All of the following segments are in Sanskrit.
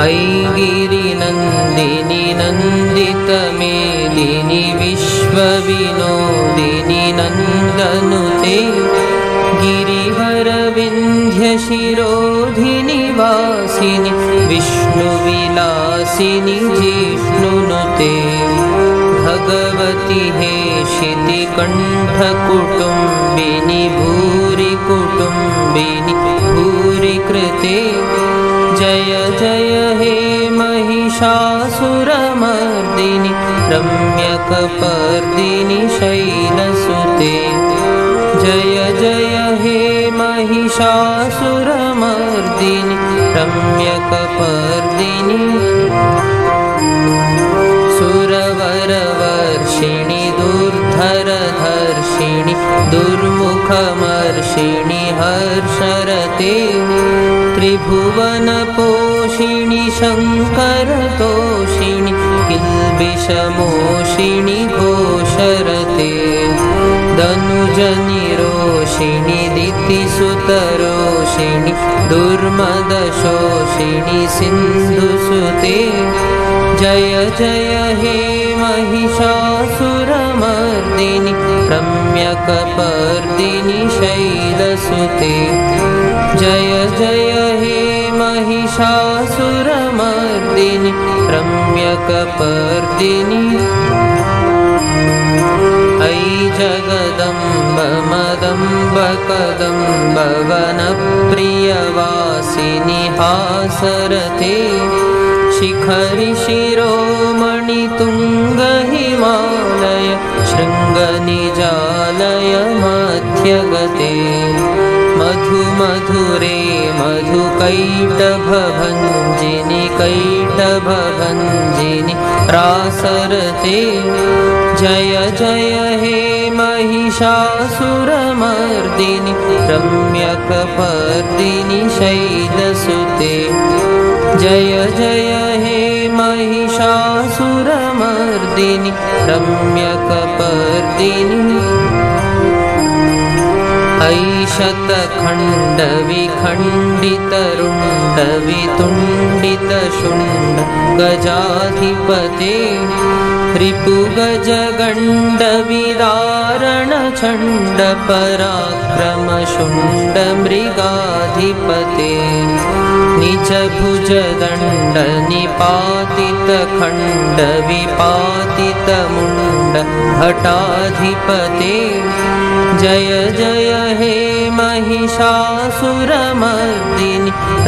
ऐगिरिनन्दिनि नन्दितमेदिनि विश्वविनोदिनि नन्दनुते गिरिवरविन्ध्यशिरोधिनि वासिनि विष्णुविलासिनि जिष्णुनुते भगवति हेशितिकण्ठकुटुम्बिनि भूरि कुटुम्बिनि भूरि कृते जय जय हे महिषासुरमर्दिनि रम्यकपर्दिनि शैलसुते जय जय हे महिषासुरमर्दिनि रम्यकपर्दिनि सुरवरवर्षिणि दुर्धरधर्षिणि दुर्मुखमर्षिणि हर्षरते त्रिभुवनपोषिणि शङ्करतोषिणि किल्बिषमोषिणि घोषरते दनुजनिरोषिणि दितिसुतरोषिणि दुर्मदशोषिणि सिन्धुसुते जय जय हे महिषासुरमर्दिनि रम्यकपर्दिनि शैलसुते जय जय हे महिषासुरमर्दिनि रम्यकपर्दिनि अयि जगदम्ब मदम्ब कदम्ब वनप्रियवासिनि हासरते शिखरि शिरोमणि तुङ्ग हिमालय शृङ्गनिजालय मध्यगते मधु मधुरे मधुकैटभभञ्जिनि कैटभभञ्जिनि रासरते जय जय हे महिषासुरमर्दिनि रम्यकपर्दिनि शैलसुते जय जय हे महिषासुरमर्दिनि रम्यकपर्दिनि ऐशतखण्डविखण्डितरुण्डवितुण्डितशुण्ड गजाधिपते रिपुगजगण्डविदारणचण्डपराक्रमशुण्ड मृगाधिपते निजभुजदण्ड निपातितखण्ड विपातितमुण्ड हठाधिपते जय जय हे महिषासुरमर्दिनि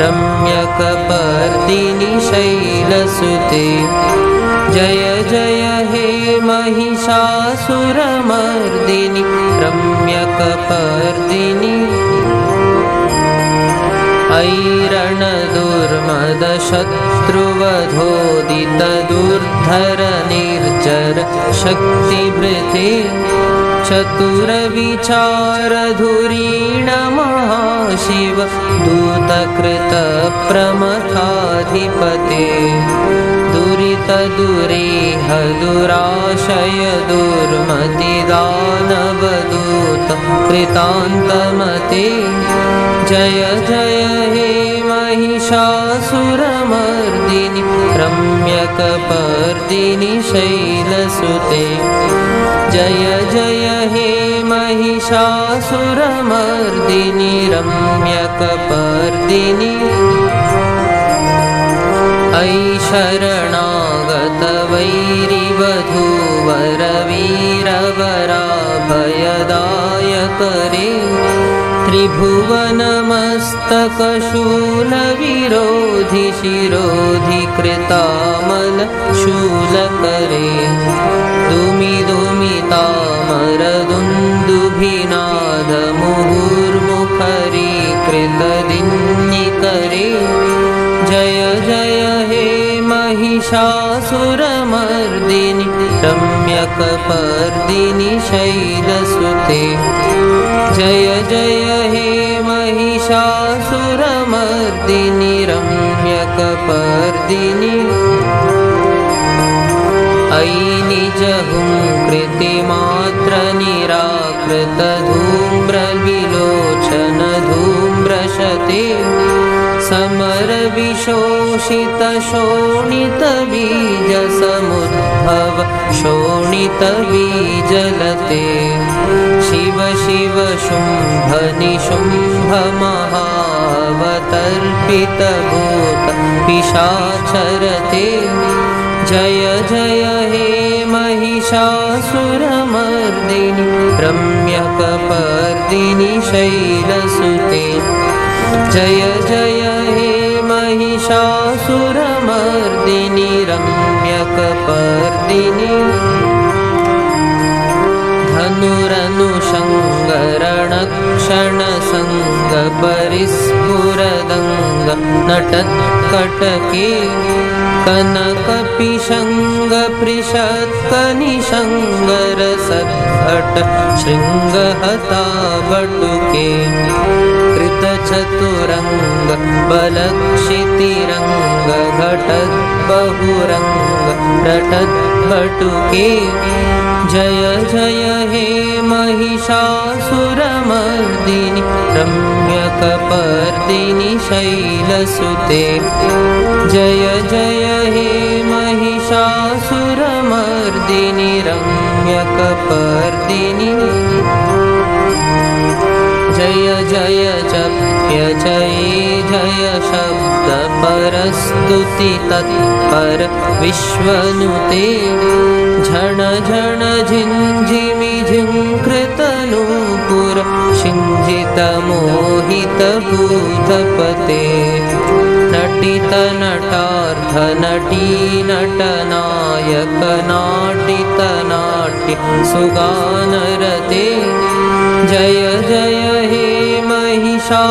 रम्यकपर्दिनि शैलसुते जय जय हे महिषासुरमर्दिनि रम्यकपर्दिनि ऐरणदुर्मदशत्रुवधोदितदुर्धर निर्जर शक्तिभृते चतुरविचारधुरीण महाशिव दूतकृतप्रमथाधिपते दुरितदुरेह दुराशय दुर्मतिदानवदूत कृतान्तमते जय जय हे महिषासुरमर्दिनि रम्यकपर्दिनि शैलसुते जय जय हे महिषासुरमर्दिनि रम्यकपर्दिनि अयि शरणागतवैरिवधूवरवीरवराभयदायकरे त्रिभुवनमस्तकशूलविरोधि शिरोधि कृतामल शूलकरे दुमिदुमितामरदुन्दुभिनाद मुहुर्मुखरी कृतदिन्निकरे जय जय हे महिषासुरमर्दिनि रम्यकपर्दिनि शैलसुते जय जय हे महिषासुरमर्दिनि रम्यकपर्दिनि अयि निजहुङ्कृतिमात्रनिराकृतधूम्रविलोचनधूम्रशते समरविशोषितशोणितबीजसमुद्भव शोणितबीजलते शिव शिव शुम्भ निशुम्भ महावतर्पितभूत पिशाचरते जय जय हे महिषासुरमर्दिनि रम्यकपर्दिनि शैलसुते जय जय हे महिषासुरमर्दिनि रम्यकपर्दिनि धनुरनुशङ्गरणक्षणसङ्गपरिस्फुरदङ्ग नटत्कटके कनकपिशङ्गपृषत्कनिशङ्गरसद्भट शृङ्गहतावटुके कृतचतुरङ्ग बलक्षितिरङ्ग घटद्बहुरङ्ग रटद्बटुके जय जय हे महिषासुरमर्दिनि रम्यकपर्दिनि शैलसुते जय जय हे महिषासुरमर्दिनि रम्यकपर्दिनि जय जय जप्य जय जय शब्द परस्तुति तत्पर विश्वनुते झण झण झिञ्झिमि झिङ्कृतनूपुर शिञ्जित मोहित भूतपते नटित नटार्ध नटी नटनायक नाटित नाट्य सुगानरते जय जय हे महिषासुरमर्दिनि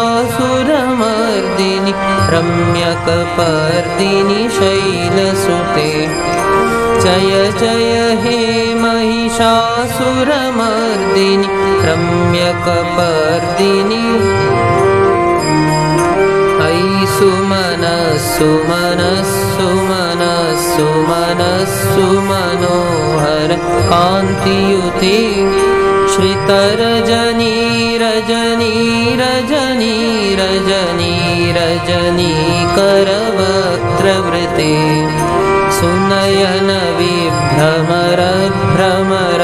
रम्यकपर्दिनि शैलसुते जय जय हे महिषासुरमर्दिनि रम्यकपर्दिनि अयि सुमनस्सुमनस्सुमनस्सुमनस्सुमनोहर कान्तियुते श्रितरजनी रजनी रजनी रजनी रजनी करवक्त्रवृते सुनयन विभ्रमर भ्रमर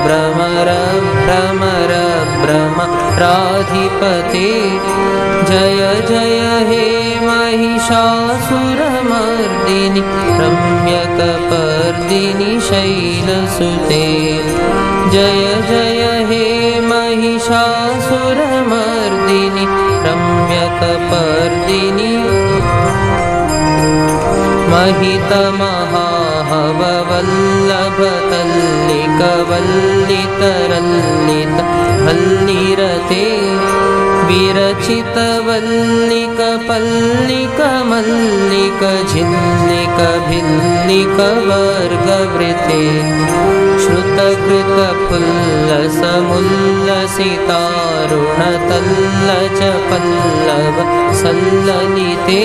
भ्रमर भ्रमर भ्रमराधिपते जय जय हे महिषासुरमर्दिनि रम्यकपर्दिनि शैलसुते जय जय हे महिषासुरमर्दिनि रम्यकपर्दिनि महितमहाहववल्लभतल्लिकवल्लितरल्लित हल्लिरते विरचितवल्लिकपल्लिकमल्लिक झिल्लिकभिल्लिकवर्गवृते श्रुतकृतपुल्लसमुल्लसितारुणतल्लच पल्लव सल्ललिते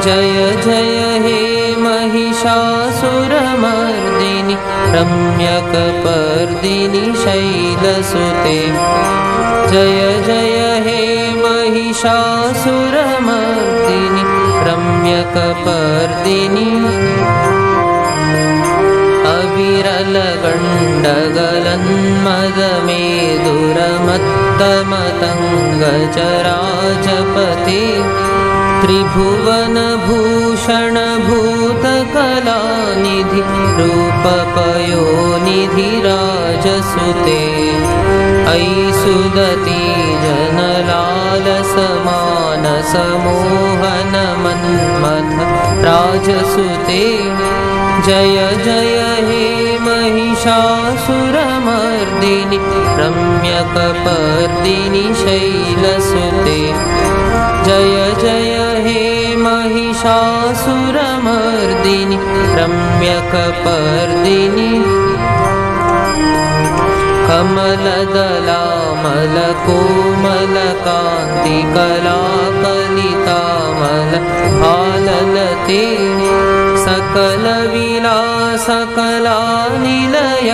जय जय हे महिषासुरमर्दिनि रम्यकपर्दिनि शैलसुते जय जय हे महिषासुरमर्दिनि रम्यकपर्दिनि अविरलगण्डगलन्मदमेदुरमत्तमतङ्गचराचपते त्रिभुवनभूषणभूतकलानिधि रूपपयोनिधि राजसुते अयि सुदती जनलालसमानसमोहनमन्मथ राजसुते जय जय हे महिषासुरमर्दिनि रम्यकपर्दिनि शैलसुते जय जय हे महिषासुरमर्दिनि रम्यकपर्दिनि कमलदलामलकोमलकान्तिकलाकलितामल भाललते सकलविलासकलानिलय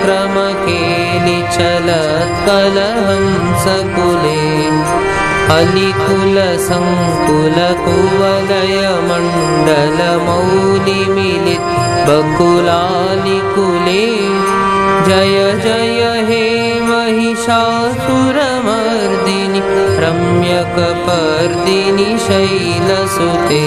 क्रमकेलिचलत्कलहंसकुले अलिकुलसङ्कुलकुवलयमण्डलमौलिमिलित बकुलालिकुले जय जय हे महिषासुरमर्दिनि रम्यकपर्दिनि शैलसुते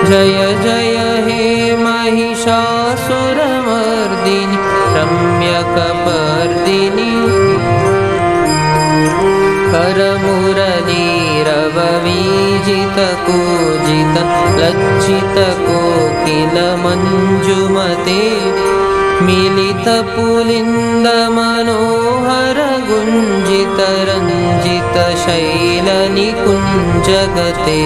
जय जय हे महिषासुरमर्दिनि रम्यकपर्दिनि करमुरलीरववीजितकूजित लज्जितकोकिलमञ्जुमते मिलितपुलिन्दमनोहरगुञ्जितरञ्जितशैलनिकुञ्जगते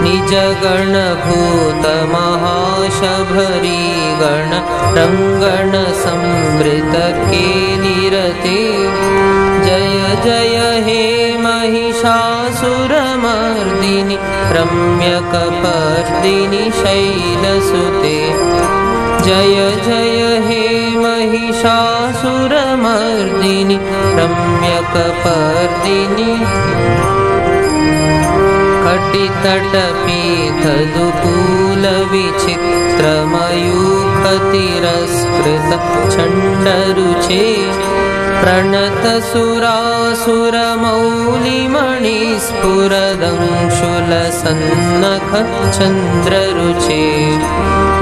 निजगणभूतमहाशबरीगण रङ्गणसंवृतकेलिरते जय जय हे महिषासुरमर्दिनि रम्यकपर्दिनि शैलसुते जय जय हे महिषासुरमर्दिनि रम्यकपर्दिनि कटितटपीठदुकूलविचित्रमयूखतिरस्कृत चण्डरुचे प्रणतसुरासुरमौलिमणिस्फुरदंशुलसन्नखचन्द्ररुचे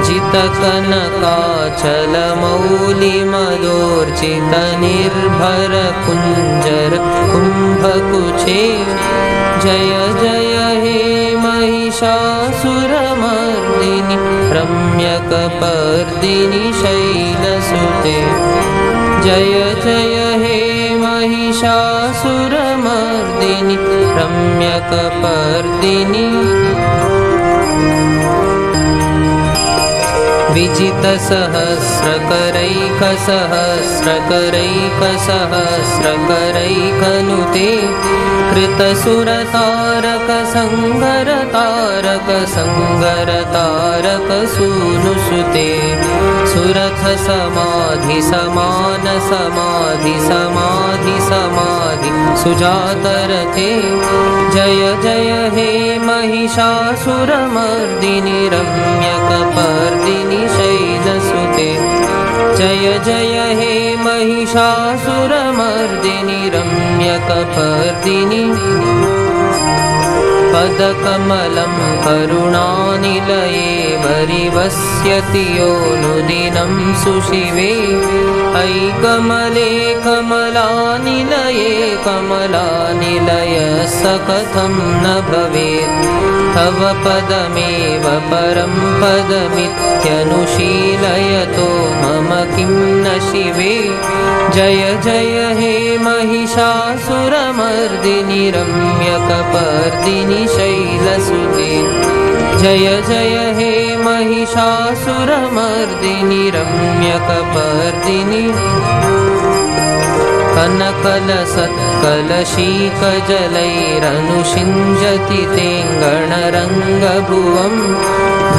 जितकनकाचलमौलिमदोर्जितनिर्भरकुञ्जर कुम्भकुचे जय जय हे महिषासुरमर्दिनि रम्यकपर्दिनि शैलसुते जय जय हे महिषासुरमर्दिनि रम्यकपर्दिनि विजितसहस्रकरैकसहस्रकरैकसहस्रकरैकनुते कृतसुरतारकसंगरतारकसंगरतारकसूनुसुते सुरथसमाधिसमानसमाधिसमाधिसमाधि सुजातरते जय जय हे महिषासुरमर्दिनि रम्यकपर्दिनि शैलसुते जय जय हे महिषासुरमर्दिनि रम्यकपर्दिनि पदकमलं करुणानिलये वरिवस्यति योऽनुदिनं सुशिवे अयि कमले कमलानिलये कमलानिलयः कथं न भवेत् तव पदमेव परं पदमित्यनुशीलयतो मम किं न शिवे जय जय हे महिषासुरमर्दिनि रम्यकपर्दिनि शैलसुते जय जय हे महिषासुरमर्दिनि रम्यकपर्दिनि कनकलसत्कलशीकजलैरनुषिञ्जति तेङ्गणरङ्गभुवं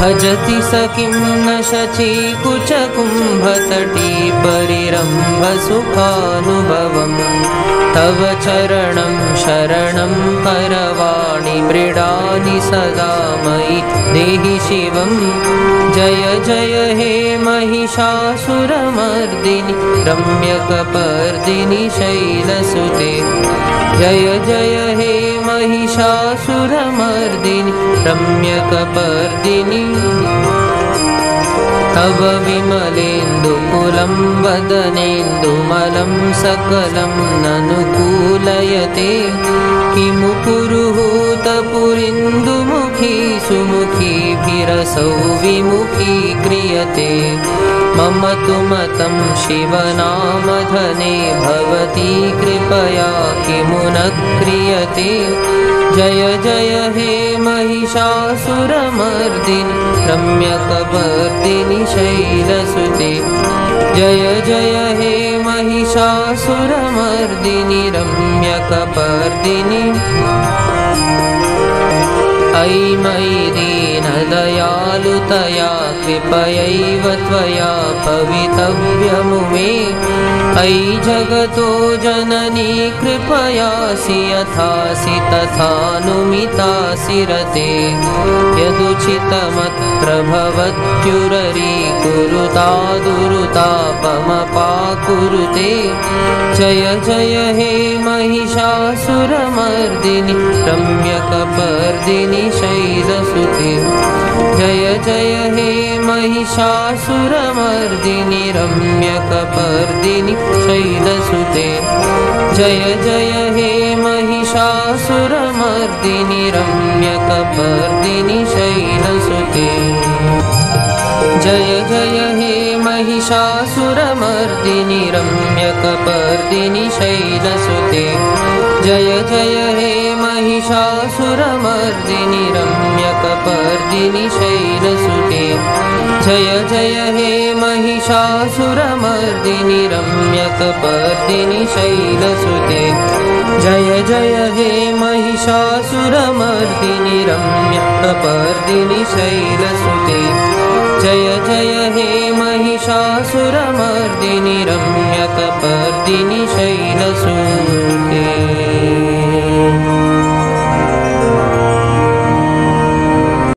भजति स किं न शचीकुचकुम्भतटी परिरम्भसुखानुभवम् तव चरणं शरणं करवाणि मृडानि सदा मयि देहि शिवं जय जय हे महिषासुरमर्दिनि रम्यकपर्दिनि शैलसुते जय जय हे महिषासुरमर्दिनि रम्यकपर्दिनि तव विमलेन्दुकुलं वदनेन्दुमलं सकलं ननुकूलयते किमु पुरुहूतपुरिन्दुमुखी सुमुखीभिरसौ विमुखी क्रियते मम तु मतं शिवनामधने भवती कृपया किमु न क्रियते जय जय हे महिषासुरमर्दिनि रम्यकपर्दिनि शैलसुते जय जय हे महिषासुरमर्दिनि रम्यकपर्दिनि अयि मयि दीन दयालुतया कृपयैव त्वया भवितव्यमुमे अयि जगतो जननी कृपयासि यथासि तथानुमितासि रते यदुचितमत्र भवत्युररी कुरुतादुरुतापमपाकुरुते जय जय हे महिषासुरमर्दिनि रम्यकपर्दिनि शैलसुते जय जय हे महिषासुरमर्दिनि रम्यकपर्दिनि शैलसुते जय जय हे महिषासुरमर्दिनि रम्यकपर्दिनि शैलसुते जय जय हे महिषासुरमर्दिनि रम्यकपर्दिनि शैलसुते जय जय हे महिषासुरमर्दिनि रम्यकपर्दिनि शैलसुते जय जय हे महिषासुरमर्दिनि रम्यकपर्दिनि शैलसुते जय जय हे महिषासुरमर्दिनि रम्यकपर्दिनि शैलसुते जय जय हे महिषासुरमर्दिनि रम्यकपर्दिनि